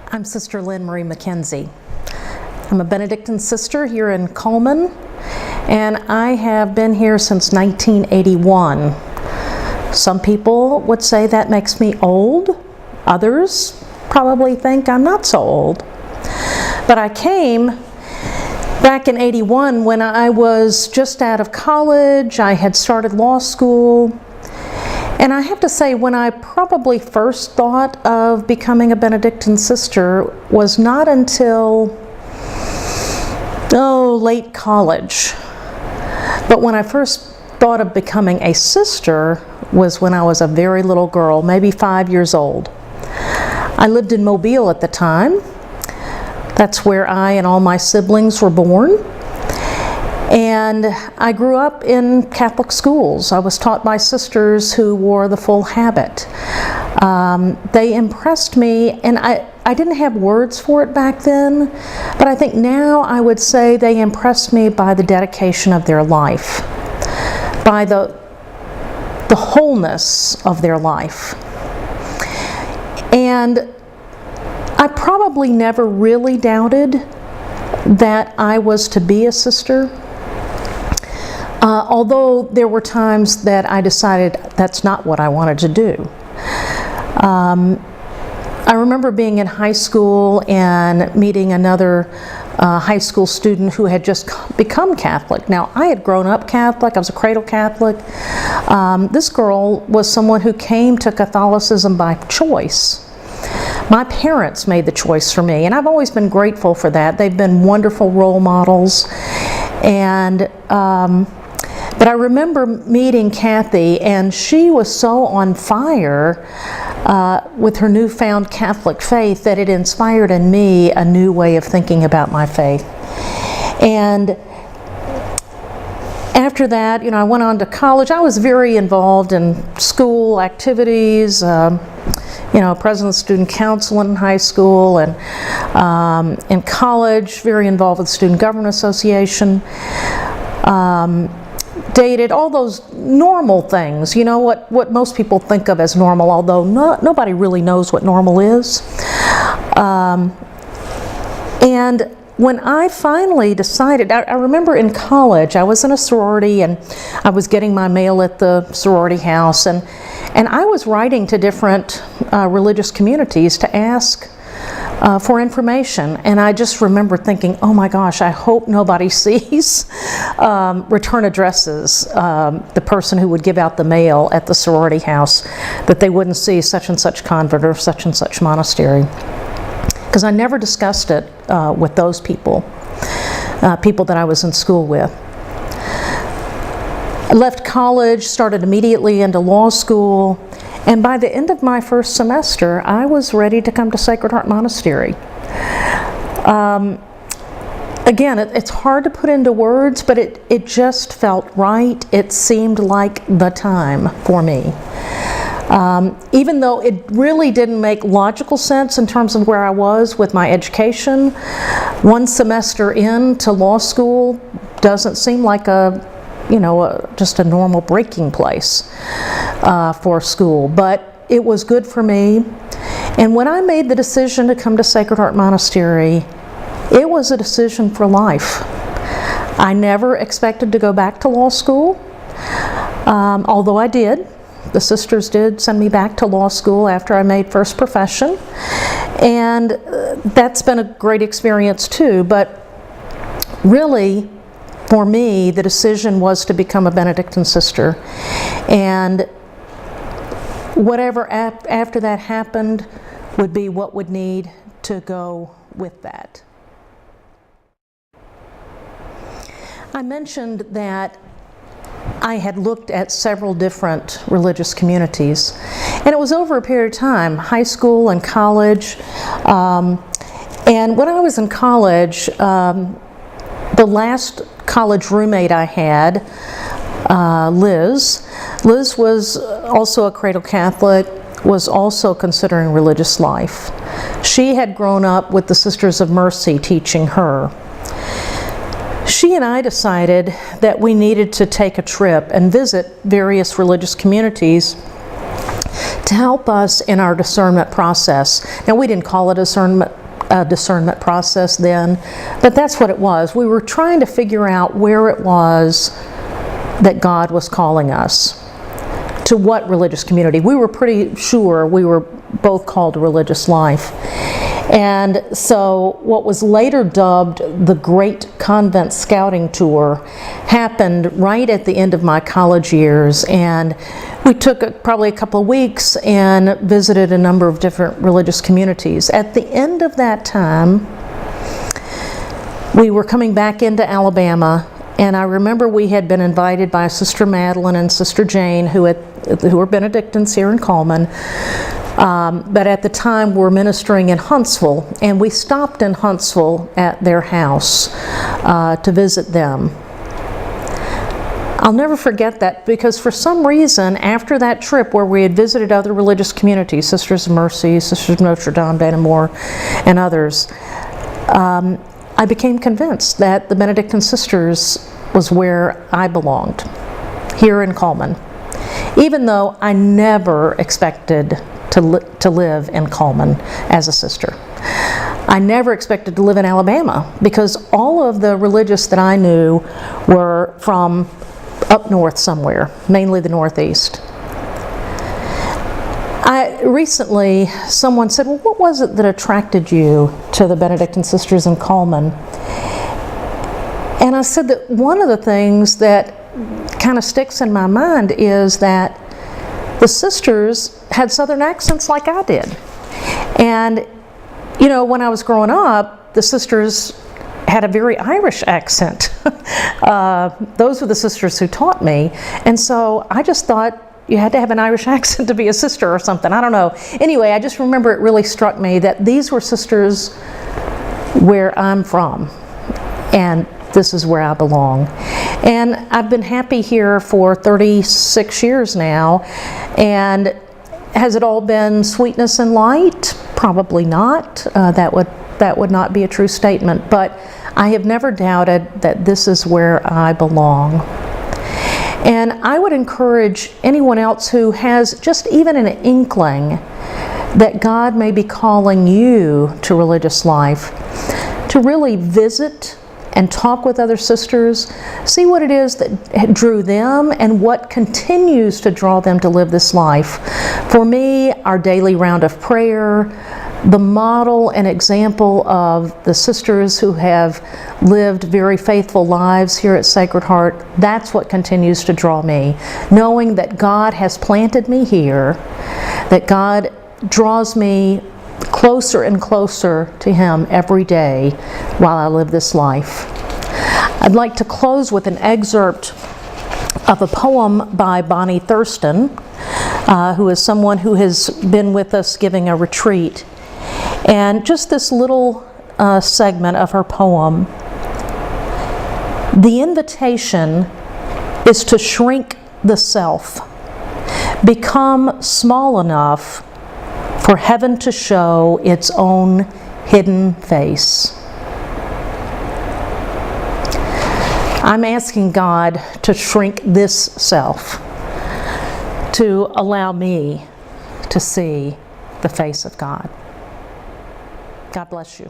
I'm Sister Lynn McKenzie. I'm a Benedictine sister here in Coleman, and I have been here since 1981. Some people would say that makes me old. Others probably think I'm not so old. But I came back in '81 when I was just out of college. I had started law school. And I have to say, when I probably first thought of becoming a Benedictine sister was not until, late college. But when I first thought of becoming a sister was when I was a very little girl, maybe 5 years old. I lived in Mobile at the time. That's where I and all my siblings were born. And I grew up in Catholic schools. I was taught by sisters who wore the full habit. They impressed me, and I didn't have words for it back then, but I think now I would say they impressed me by the dedication of their life, by the wholeness of their life. And I probably never really doubted that I was to be a sister. Although there were times that I decided that's not what I wanted to do. I remember being in high school and meeting another high school student who had just become Catholic. Now, I had grown up Catholic. I was a cradle Catholic. This girl was someone who came to Catholicism by choice. My parents made the choice for me, and I've always been grateful for that. They've been wonderful role models. And but I remember meeting Kathy, and she was so on fire with her newfound Catholic faith that it inspired in me a new way of thinking about my faith. And after that, I went on to college. I was very involved in school activities, president of student council in high school, and in college, very involved with the Student Government Association. Dated, all those normal things, what most people think of as normal, although nobody really knows what normal is. And when I finally decided, I remember in college, I was in a sorority and I was getting my mail at the sorority house, and I was writing to different religious communities to ask for information, and I just remember thinking, oh my gosh, I hope nobody sees return addresses, the person who would give out the mail at the sorority house, that they wouldn't see such and such convent or such and such monastery, because I never discussed it with those people that I was in school with. I left college, started immediately into law school, and by the end of my first semester, I was ready to come to Sacred Heart Monastery. Again, it's hard to put into words, but it just felt right. It seemed like the time for me. Even though it really didn't make logical sense in terms of where I was with my education, one semester into law school doesn't seem like just a normal breaking place for school, but it was good for me. And when I made the decision to come to Sacred Heart Monastery, it was a decision for life. I never expected to go back to law school, although I did. The sisters did send me back to law school after I made first profession, and that's been a great experience too. But really, for me, the decision was to become a Benedictine sister, and whatever after that happened would be what would need to go with that. I mentioned that I had looked at several different religious communities, and it was over a period of time, high school and college. And when I was in college, the last college roommate I had, Liz was also a cradle Catholic, was also considering religious life. She had grown up with the Sisters of Mercy teaching her. She and I decided that we needed to take a trip and visit various religious communities to help us in our discernment process. Now, we didn't call it a discernment process then, but that's what it was. We were trying to figure out where it was that God was calling us, to what religious community. We were pretty sure we were both called to religious life. And so what was later dubbed the Great Convent Scouting Tour happened right at the end of my college years, and we took probably a couple of weeks and visited a number of different religious communities. At the end of that time, we were coming back into Alabama, and I remember we had been invited by Sister Madeline and Sister Jane, who were Benedictines here in Coleman, but at the time were ministering in Huntsville, and we stopped in Huntsville at their house to visit them. I'll never forget that, because for some reason, after that trip where we had visited other religious communities, Sisters of Mercy, Sisters of Notre Dame, Dannemora, and others, I became convinced that the Benedictine Sisters was where I belonged, here in Coleman, even though I never expected to live in Coleman as a sister. I never expected to live in Alabama, because all of the religious that I knew were from up north somewhere, mainly the Northeast. Recently, someone said, well, what was it that attracted you to the Benedictine Sisters in Coleman? And I said that one of the things that kind of sticks in my mind is that the sisters had Southern accents like I did. And, you know, when I was growing up, the sisters had a very Irish accent. Those were the sisters who taught me. And so I just thought you had to have an Irish accent to be a sister or something. I don't know. Anyway, I just remember it really struck me that these were sisters where I'm from, and this is where I belong. And I've been happy here for 36 years now. And has it all been sweetness and light? Probably not. That would not be a true statement. But I have never doubted that this is where I belong. And I would encourage anyone else who has just even an inkling that God may be calling you to religious life to really visit and talk with other sisters, see what it is that drew them and what continues to draw them to live this life. For me, our daily round of prayer, the model and example of the sisters who have lived very faithful lives here at Sacred Heart, that's what continues to draw me. Knowing that God has planted me here, that God draws me closer and closer to Him every day while I live this life. I'd like to close with an excerpt of a poem by Bonnie Thurston, who is someone who has been with us giving a retreat. And just this little segment of her poem. The invitation is to shrink the self, become small enough for heaven to show its own hidden face. I'm asking God to shrink this self, to allow me to see the face of God. God bless you.